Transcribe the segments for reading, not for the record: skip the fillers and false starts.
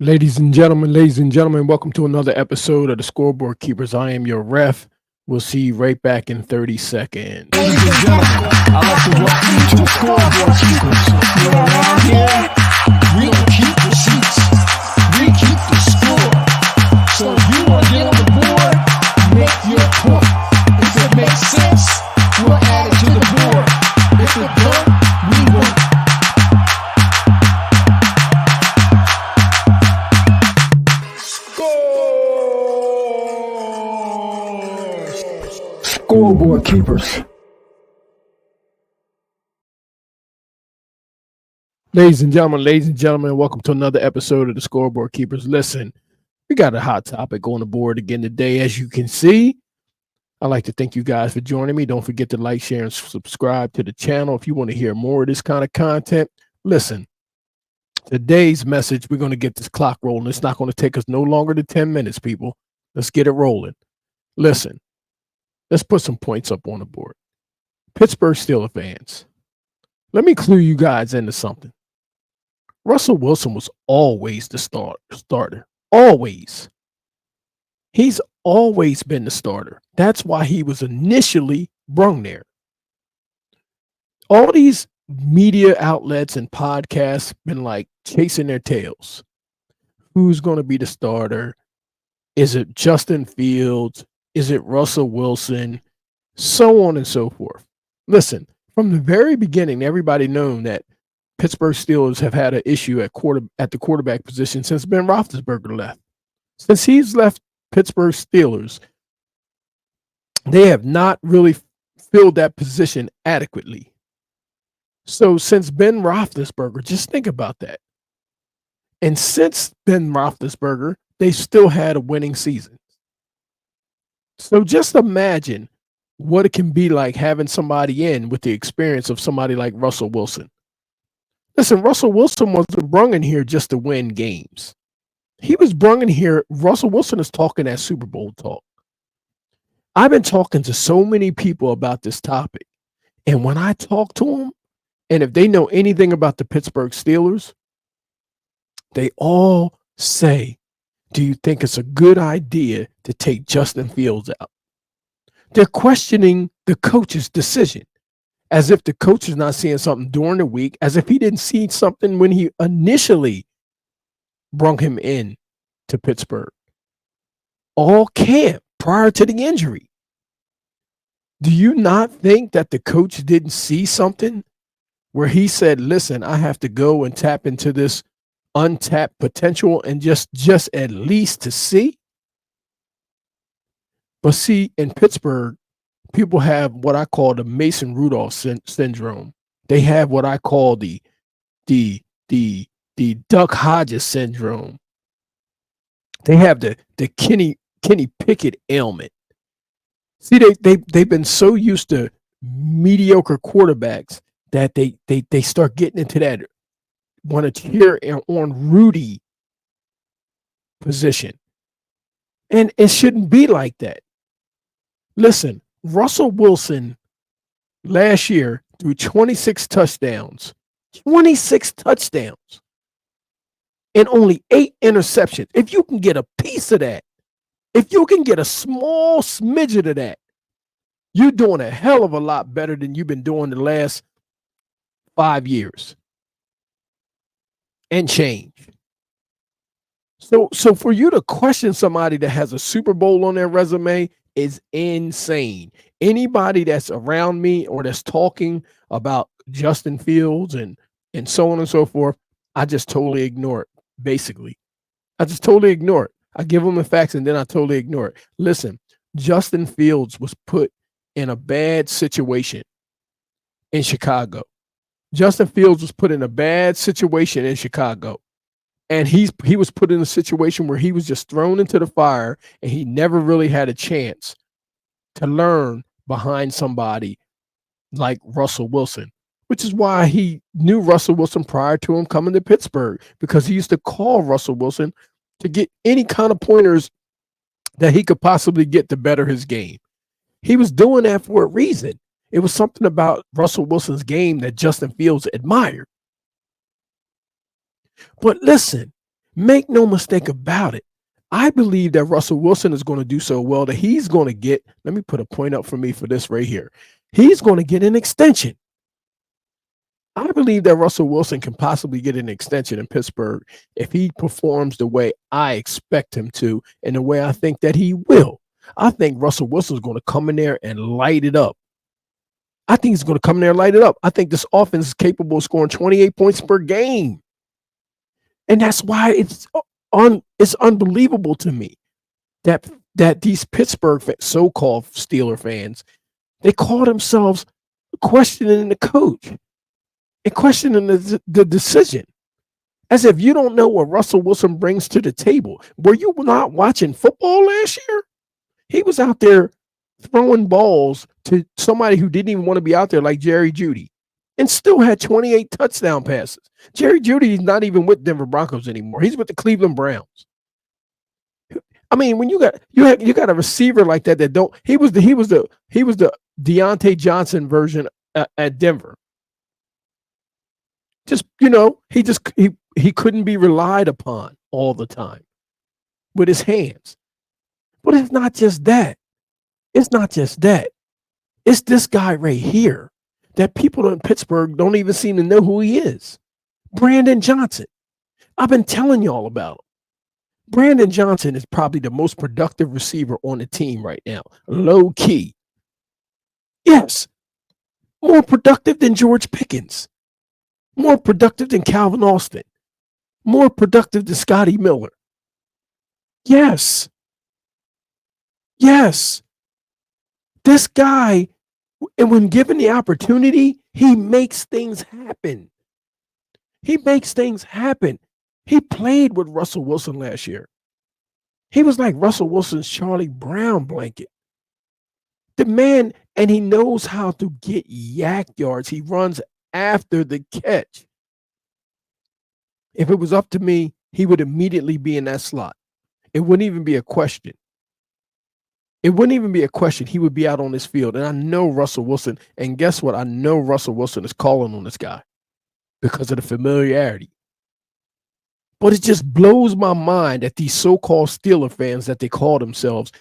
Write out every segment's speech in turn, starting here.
Ladies and gentlemen, welcome to another episode of the Scoreboard Keepers. I am your ref. We'll see you right back in 30 seconds. Ladies and gentlemen, I'd like to welcome you to the Scoreboard Keepers. You're around here, we don't keep receipts, we keep the score. So if you want to get on the board, make your point. If it makes sense, we'll add it to the board. If it don't, we won't. Scoreboard Keepers. Ladies and gentlemen, welcome to another episode of the Scoreboard Keepers. Listen, we got a hot topic on the board again today. As you can see, I'd like to thank you guys for joining me. Don't forget to like, share, and subscribe to the channel if you want to hear more of this kind of content. Listen, today's message, we're going to get this clock rolling. It's not going to take us no longer than 10 minutes, people. Let's get it rolling. Listen, let's put some points up on the board. Pittsburgh Steelers fans, let me clue you guys into something. Russell Wilson was always the starter. Always. He's always been the starter. That's why he was initially brung there. All these media outlets and podcasts been like chasing their tails. Who's going to be the starter? Is it Justin Fields? Is it Russell Wilson? So on and so forth. Listen, from the very beginning, everybody known that Pittsburgh Steelers have had an issue at the quarterback position since Ben Roethlisberger left. Since he's left Pittsburgh Steelers, they have not really filled that position adequately. So since Ben Roethlisberger, just think about that. And since Ben Roethlisberger, they still had a winning season. So just imagine what it can be like having somebody in with the experience of somebody like Russell Wilson. Listen, Russell Wilson wasn't brung in here just to win games. He was brung in here. Russell Wilson is talking that Super Bowl talk. I've been talking to so many people about this topic. And when I talk to them, and if they know anything about the Pittsburgh Steelers, they all say, do you think it's a good idea to take Justin Fields out? They're questioning the coach's decision, as if the coach is not seeing something during the week, as if he didn't see something when he initially brung him in to Pittsburgh. All camp prior to the injury. Do you not think that the coach didn't see something where he said, listen, I have to go and tap into this untapped potential and just at least to see? But see, in Pittsburgh, people have what I call the Mason Rudolph syndrome. They have what I call the Duck Hodges syndrome. They have the Kenny Pickett ailment. See, they've been so used to mediocre quarterbacks that they start getting into that want to cheer on Rudy position. And it shouldn't be like that. Listen, Russell Wilson last year threw 26 touchdowns, and only 8 interceptions. If you can get a piece of that, if you can get a small smidget of that, you're doing a hell of a lot better than you've been doing the last 5 years and change. So for you to question somebody that has a Super Bowl on their resume is insane. Anybody that's around me or that's talking about Justin Fields and so on and so forth, I just totally ignore it, basically. I just totally ignore it. I give them the facts and then I totally ignore it. Listen, Justin Fields was put in a bad situation in Chicago. Justin Fields was put in a bad situation in Chicago. And he was put in a situation where he was just thrown into the fire and he never really had a chance to learn behind somebody like Russell Wilson, which is why he knew Russell Wilson prior to him coming to Pittsburgh, because he used to call Russell Wilson to get any kind of pointers that he could possibly get to better his game. He was doing that for a reason. It was something about Russell Wilson's game that Justin Fields admired. But listen, Make no mistake about it. I believe that Russell Wilson is going to do so well that he's going to get, let me put a point up for me for this right here. He's going to get an extension. I believe that Russell Wilson can possibly get an extension in Pittsburgh if he performs the way I expect him to and the way I think that he will. I think Russell Wilson is going to come in there and light it up. I think he's going to come in there and light it up. I think this offense is capable of scoring 28 points per game. And that's why it's unbelievable to me that these Pittsburgh so-called Steeler fans, they call themselves questioning the coach and questioning the decision, as if you don't know what Russell Wilson brings to the table. Were you not watching football last year? He was out there throwing balls to somebody who didn't even want to be out there, like Jerry Jeudy, and still had 28 touchdown passes. Jerry Jeudy is not even with Denver Broncos anymore. He's with the Cleveland Browns. I mean, when you got a receiver like that don't, he was the Deontay Johnson version at Denver. Just, he couldn't be relied upon all the time with his hands. But it's not just that. It's not just that. It's this guy right here that people in Pittsburgh don't even seem to know who he is. Brandon Johnson. I've been telling y'all about him. Brandon Johnson is probably the most productive receiver on the team right now. Low key. Yes. More productive than George Pickens. More productive than Calvin Austin. More productive than Scotty Miller. Yes. Yes. This guy, and when given the opportunity, he makes things happen. He makes things happen. He played with Russell Wilson last year. He was like Russell Wilson's Charlie Brown blanket. The man, and he knows how to get yak yards. He runs after the catch. If it was up to me, he would immediately be in that slot. It wouldn't even be a question. It wouldn't even be a question. He would be out on this field. And I know Russell Wilson, and guess what? I know Russell Wilson is calling on this guy because of the familiarity. But it just blows my mind that these so-called Steeler fans that they call themselves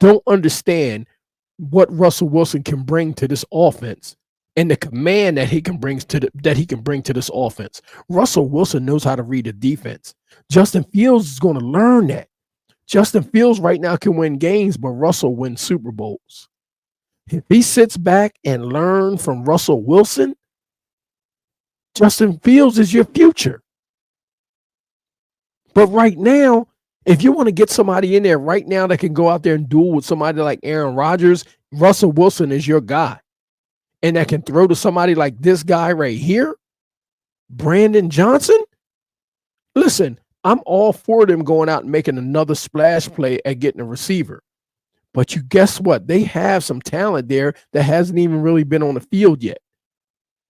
don't understand what Russell Wilson can bring to this offense and the command that he can bring to this offense. Russell Wilson knows how to read a defense. Justin Fields is going to learn that. Justin Fields right now can win games, but Russell wins Super Bowls. If he sits back and learns from Russell Wilson, Justin Fields is your future. But right now, if you want to get somebody in there right now that can go out there and duel with somebody like Aaron Rodgers, Russell Wilson is your guy. And that can throw to somebody like this guy right here, Brandon Johnson. Listen, I'm all for them going out and making another splash play at getting a receiver. But you guess what? They have some talent there that hasn't even really been on the field yet,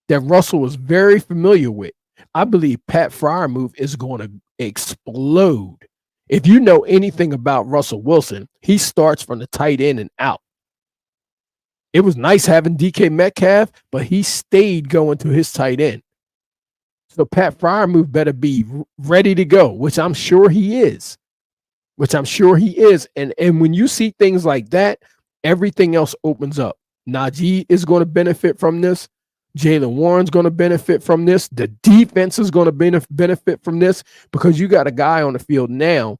that Russell was very familiar with. I believe Pat Freiermuth is going to explode. If you know anything about Russell Wilson, he starts from the tight end and out. It was nice having DK Metcalf, but he stayed going to his tight end. So Pat Freiermuth better be ready to go, which I'm sure he is. And when you see things like that, everything else opens up. Najee is going to benefit from this. Jaylen Warren's going to benefit from this. The defense is going to benefit from this, because you got a guy on the field now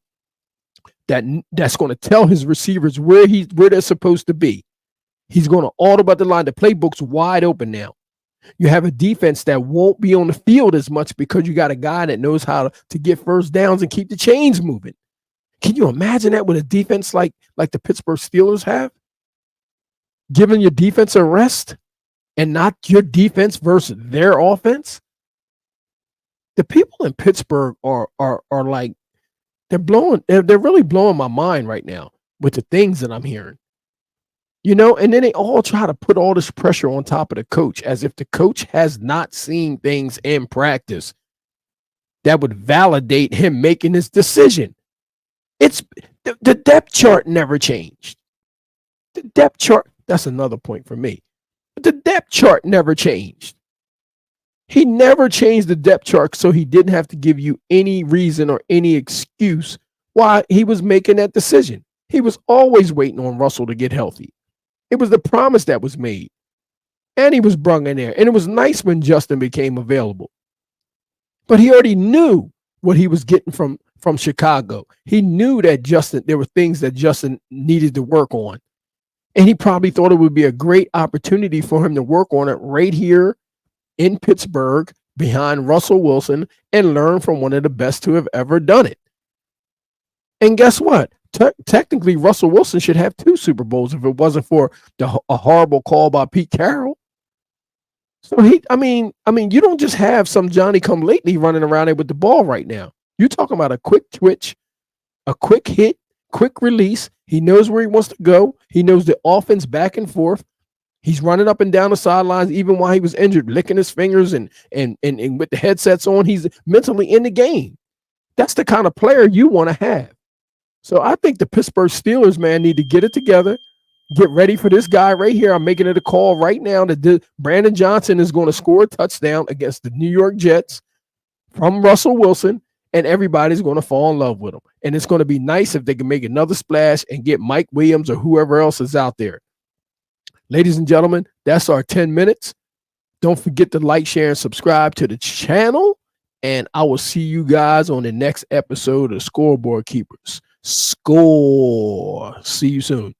that's going to tell his receivers where they're supposed to be. He's going to audible the line. The playbook's wide open now. You have a defense that won't be on the field as much because you got a guy that knows how to get first downs and keep the chains moving. Can you imagine that with a defense like the Pittsburgh Steelers have? Giving your defense a rest and not your defense versus their offense? The people in Pittsburgh are like, they're really blowing my mind right now with the things that I'm hearing. And then they all try to put all this pressure on top of the coach, as if the coach has not seen things in practice that would validate him making his decision. It's the depth chart never changed. The depth chart, that's another point for me. The depth chart never changed. He never changed the depth chart so he didn't have to give you any reason or any excuse why he was making that decision. He was always waiting on Russell to get healthy. It was the promise that was made. And he was brung in there. And it was nice when Justin became available. But he already knew what he was getting from Chicago. He knew that there were things that Justin needed to work on. And he probably thought it would be a great opportunity for him to work on it right here in Pittsburgh behind Russell Wilson and learn from one of the best to have ever done it. And guess what? Technically, Russell Wilson should have 2 Super Bowls if it wasn't for a horrible call by Pete Carroll. So I mean, you don't just have some Johnny come lately running around there with the ball right now. You're talking about a quick twitch, a quick hit, quick release. He knows where he wants to go. He knows the offense back and forth. He's running up and down the sidelines even while he was injured, licking his fingers and with the headsets on. He's mentally in the game. That's the kind of player you want to have. So I think the Pittsburgh Steelers, man, need to get it together. Get ready for this guy right here. I'm making it a call right now that Brandon Johnson is going to score a touchdown against the New York Jets from Russell Wilson, and everybody's going to fall in love with him. And it's going to be nice if they can make another splash and get Mike Williams or whoever else is out there. Ladies and gentlemen, that's our 10 minutes. Don't forget to like, share, and subscribe to the channel. And I will see you guys on the next episode of Scoreboard Keepers. Score. See you soon.